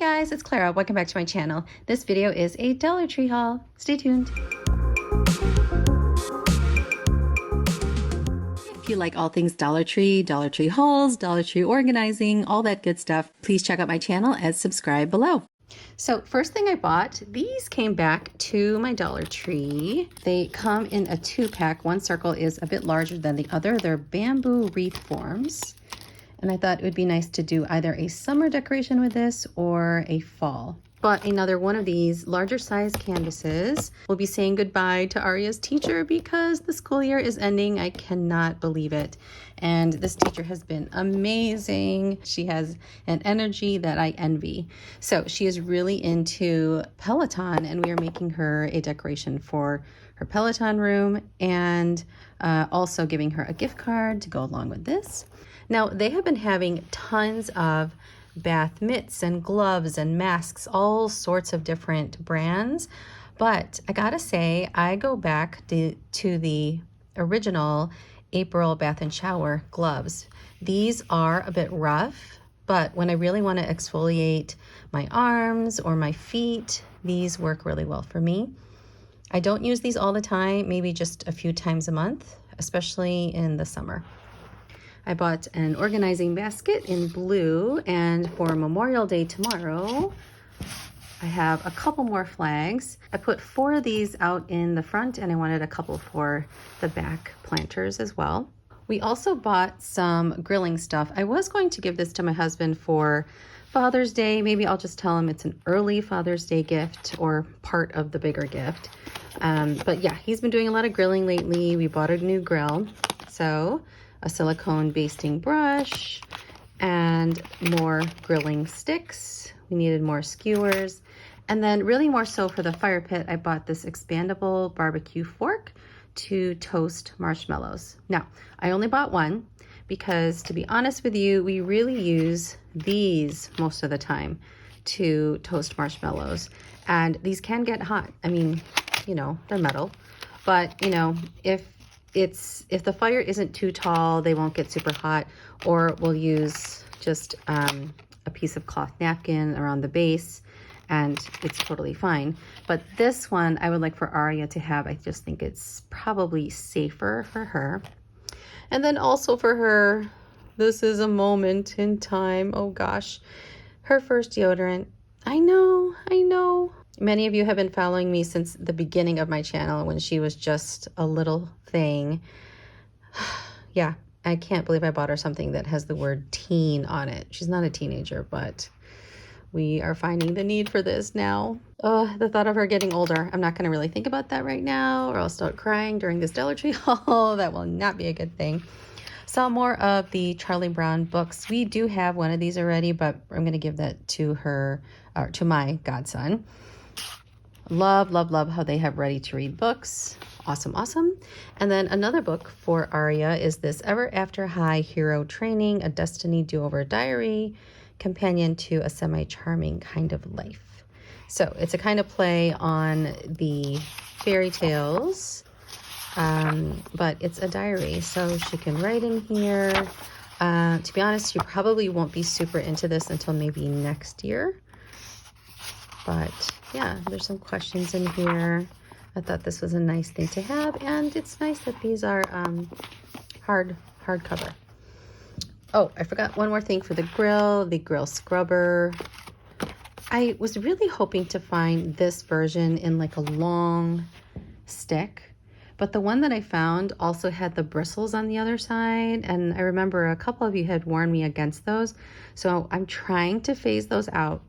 guys, it's Clara. Welcome back to my channel. This video is a Dollar Tree haul. Stay tuned. If you like all things Dollar Tree hauls, Dollar Tree organizing, all that good stuff, please check out my channel and subscribe below. So first thing I bought, these came back to my Dollar Tree. They come in a 2-pack. One circle is a bit larger than the other. They're bamboo wreath forms. And I thought it would be nice to do either a summer decoration with this or a fall. Bought another one of these larger size canvases. We'll be saying goodbye to Aria's teacher because the school year is ending. I cannot believe it. And this teacher has been amazing. She has an energy that I envy. So she is really into Peloton, and we are making her a decoration for her Peloton room and also giving her a gift card to go along with this. Now, they have been having tons of bath mitts and gloves and masks, all sorts of different brands. But I gotta say, I go back to the original April bath and shower gloves. These are a bit rough, but when I really want to exfoliate my arms or my feet, these work really well for me. I don't use these all the time, maybe just a few times a month, especially in the summer. I bought an organizing basket in blue, and for Memorial Day tomorrow, I have a couple more flags. I put 4 of these out in the front, and I wanted a couple for the back planters as well. We also bought some grilling stuff. I was going to give this to my husband for Father's Day. Maybe I'll just tell him it's an early Father's Day gift or part of the bigger gift. But yeah, he's been doing a lot of grilling lately. We bought a new grill. So a silicone basting brush and more grilling sticks. We needed more skewers. And then really more so for the fire pit, I bought this expandable barbecue fork to toast marshmallows. Now, I only bought one because, to be honest with you, we really use these most of the time to toast marshmallows. And these can get hot. I mean, you know, they're metal. But, you know, if the fire isn't too tall, they won't get super hot, or we'll use just a piece of cloth napkin around the base and it's totally fine. But this one I would like for Aria to have. I just think it's probably safer for her. And then also for her, this is a moment in time. Oh gosh, her first deodorant. I know. Many of you have been following me since the beginning of my channel when she was just a little thing. Yeah, I can't believe I bought her something that has the word teen on it. She's not a teenager, but we are finding the need for this now. The thought of her getting older. I'm not going to really think about that right now, or I'll start crying during this Dollar Tree haul. That will not be a good thing. Saw more of the Charlie Brown books. We do have one of these already, but I'm going to give that to her, or to my godson. Love how they have ready to read books. Awesome. And then another book for Aria is this Ever After High Hero Training, a Destiny Do-Over Diary, companion to a semi-charming kind of life. So it's a kind of play on the fairy tales, but it's a diary, so she can write in here. To be honest, you probably won't be super into this until maybe next year. But yeah, there's some questions in here. I thought this was a nice thing to have, and it's nice that these are hardcover. Oh, I forgot one more thing for the grill scrubber. I was really hoping to find this version in like a long stick, but the one that I found also had the bristles on the other side, and I remember a couple of you had warned me against those, so I'm trying to phase those out.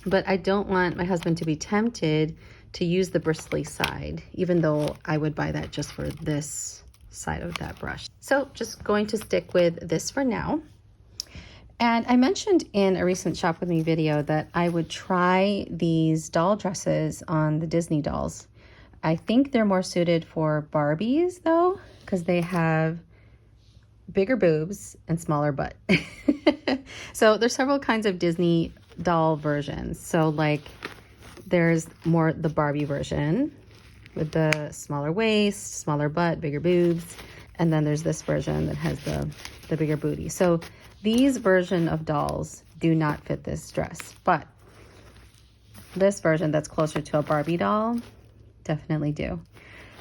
But I don't want my husband to be tempted to use the bristly side, even though I would buy that just for this side of that brush. So just going to stick with this for now. And I mentioned in a recent Shop With Me video that I would try these doll dresses on the Disney dolls. I think they're more suited for Barbies though, because they have bigger boobs and smaller butt. So there's several kinds of Disney doll versions. So like there's more the Barbie version with the smaller waist, smaller butt, bigger boobs. And then there's this version that has the bigger booty. So these version of dolls do not fit this dress. But this version that's closer to a Barbie doll, definitely do.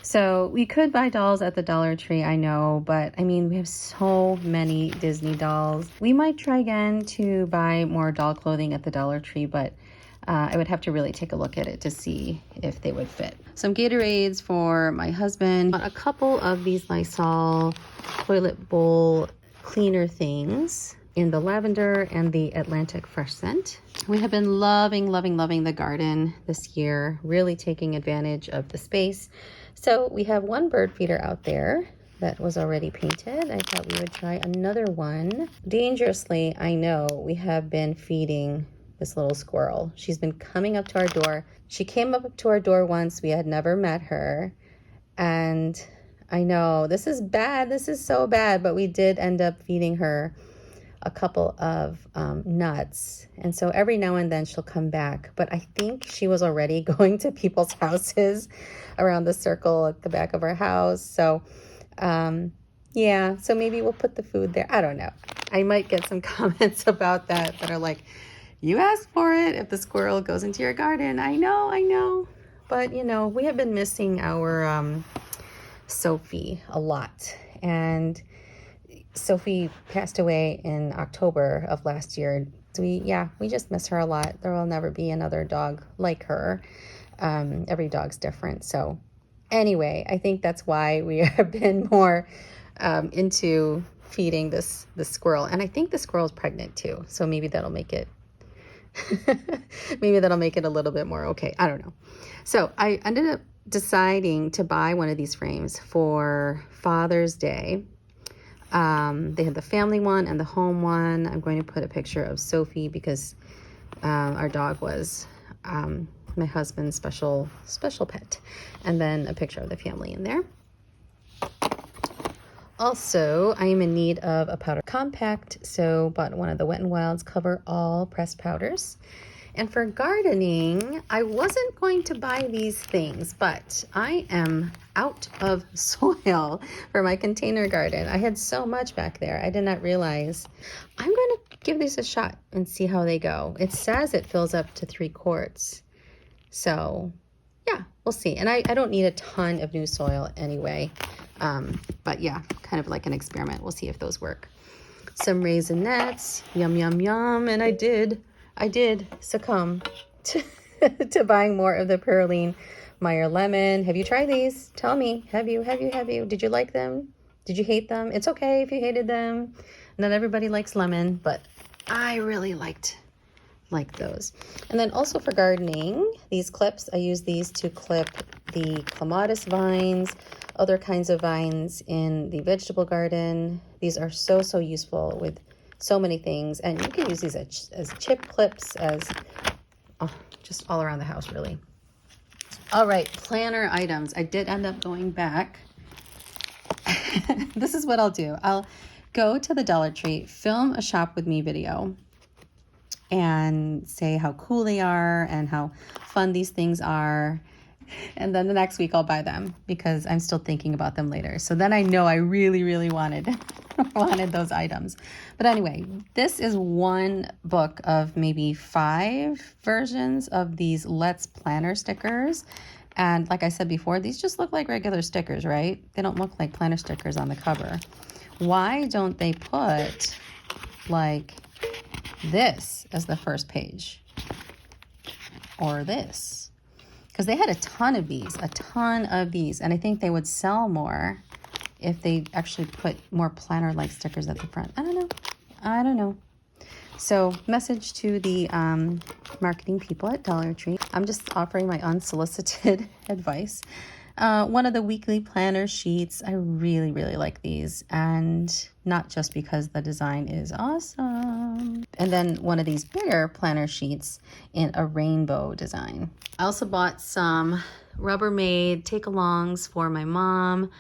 So we could buy dolls at the Dollar Tree, I know, but I mean, we have so many Disney dolls. We might try again to buy more doll clothing at the Dollar Tree, but I would have to really take a look at it to see if they would fit. Some Gatorades for my husband. A couple of these Lysol toilet bowl cleaner things in the lavender and the Atlantic Fresh scent. We have been loving, loving, loving the garden this year, really taking advantage of the space. So we have one bird feeder out there that was already painted. I thought we would try another one. Dangerously, I know, we have been feeding this little squirrel. She's been coming up to our door. She came up to our door once. We had never met her. And I know, this is bad. This is so bad, but we did end up feeding her a couple of nuts. And so every now and then she'll come back. But I think she was already going to people's houses around the circle at the back of our house. So yeah, so maybe we'll put the food there. I don't know. I might get some comments about that are like, you asked for it if the squirrel goes into your garden. I know. But, you know, we have been missing our Sophie a lot. And Sophie passed away in October of last year. So we just miss her a lot. There will never be another dog like her. Every dog's different. So anyway, I think that's why we have been more into feeding this squirrel. And I think the squirrel's pregnant too. So maybe that'll make it maybe that'll make it a little bit more okay. I don't know. So I ended up deciding to buy one of these frames for Father's Day. They have the family one and the home one. I'm going to put a picture of Sophie because our dog was my husband's special pet, and then a picture of the family in there. Also, I am in need of a powder compact, so bought one of the Wet n Wild's Cover All pressed powders. And for gardening, I wasn't going to buy these things, but I am out of soil for my container garden. I had so much back there. I did not realize. I'm going to give these a shot and see how they go. It says it fills up to 3 quarts. So yeah, we'll see. And I don't need a ton of new soil anyway. But yeah, kind of like an experiment. We'll see if those work. Some raisinets, yum, yum, yum. And I did succumb to buying more of the Pearline Meyer lemon. Have you tried these? Tell me, have you? Did you like them? Did you hate them? It's okay if you hated them. Not everybody likes lemon, but I really liked those. And then also for gardening, these clips, I use these to clip the clematis vines, other kinds of vines in the vegetable garden. These are so useful with so many things, and you can use these as chip clips, as just all around the house, really. All right, planner items. I did end up going back. This is what I'll do. I'll go to the Dollar Tree, film a shop with me video, and say how cool they are and how fun these things are. And then the next week I'll buy them because I'm still thinking about them later. So then I know I really wanted those items. But anyway, this is one book of maybe 5 versions of these Let's Planner stickers. And like I said before, these just look like regular stickers, right? They don't look like planner stickers on the cover. Why don't they put like this as the first page? Or this? Because they had a ton of these. And I think they would sell more if they actually put more planner-like stickers at the front. I don't know. So message to the marketing people at Dollar Tree. I'm just offering my unsolicited advice. One of the weekly planner sheets, I really like these, and not just because the design is awesome. And then one of these bigger planner sheets in a rainbow design. I also bought some Rubbermaid take-alongs for my mom.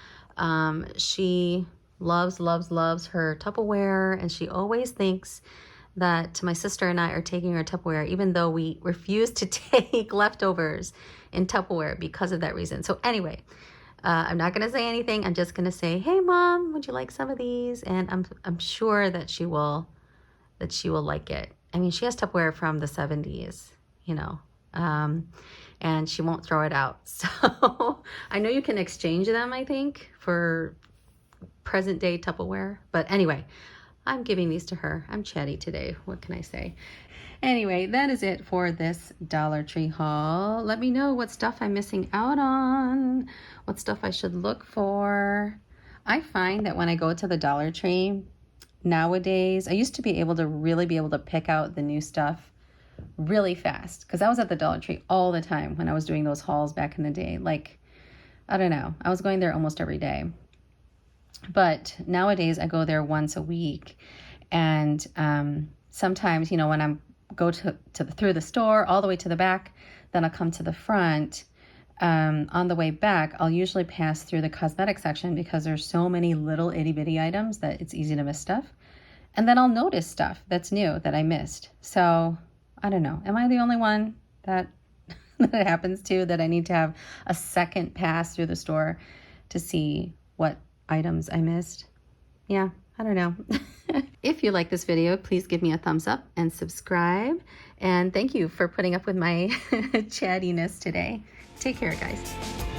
She loves her Tupperware, and she always thinks that my sister and I are taking her Tupperware, even though we refuse to take leftovers in Tupperware because of that reason. So anyway, I'm not gonna say anything. I'm just gonna say, hey Mom, would you like some of these? And I'm sure that she will like it. I mean, she has Tupperware from the 70s, you know, and she won't throw it out. So I know you can exchange them, I think, for present day Tupperware. But anyway, I'm giving these to her. I'm chatty today. What can I say? Anyway, that is it for this Dollar Tree haul. Let me know what stuff I'm missing out on, what stuff I should look for. I find that when I go to the Dollar Tree nowadays, I used to be able to really be able to pick out the new stuff really fast, because I was at the Dollar Tree all the time when I was doing those hauls back in the day. Like, I don't know, I was going there almost every day. But nowadays I go there once a week, and sometimes, you know, when I'm through the store all the way to the back, then I'll come to the front. On the way back, I'll usually pass through the cosmetic section because there's so many little itty bitty items that it's easy to miss stuff. And then I'll notice stuff that's new that I missed. So I don't know. Am I the only one that that it happens to, that I need to have a second pass through the store to see what items I missed? Yeah, I don't know. If you like this video, please give me a thumbs up and subscribe. And thank you for putting up with my chattiness today. Take care, guys.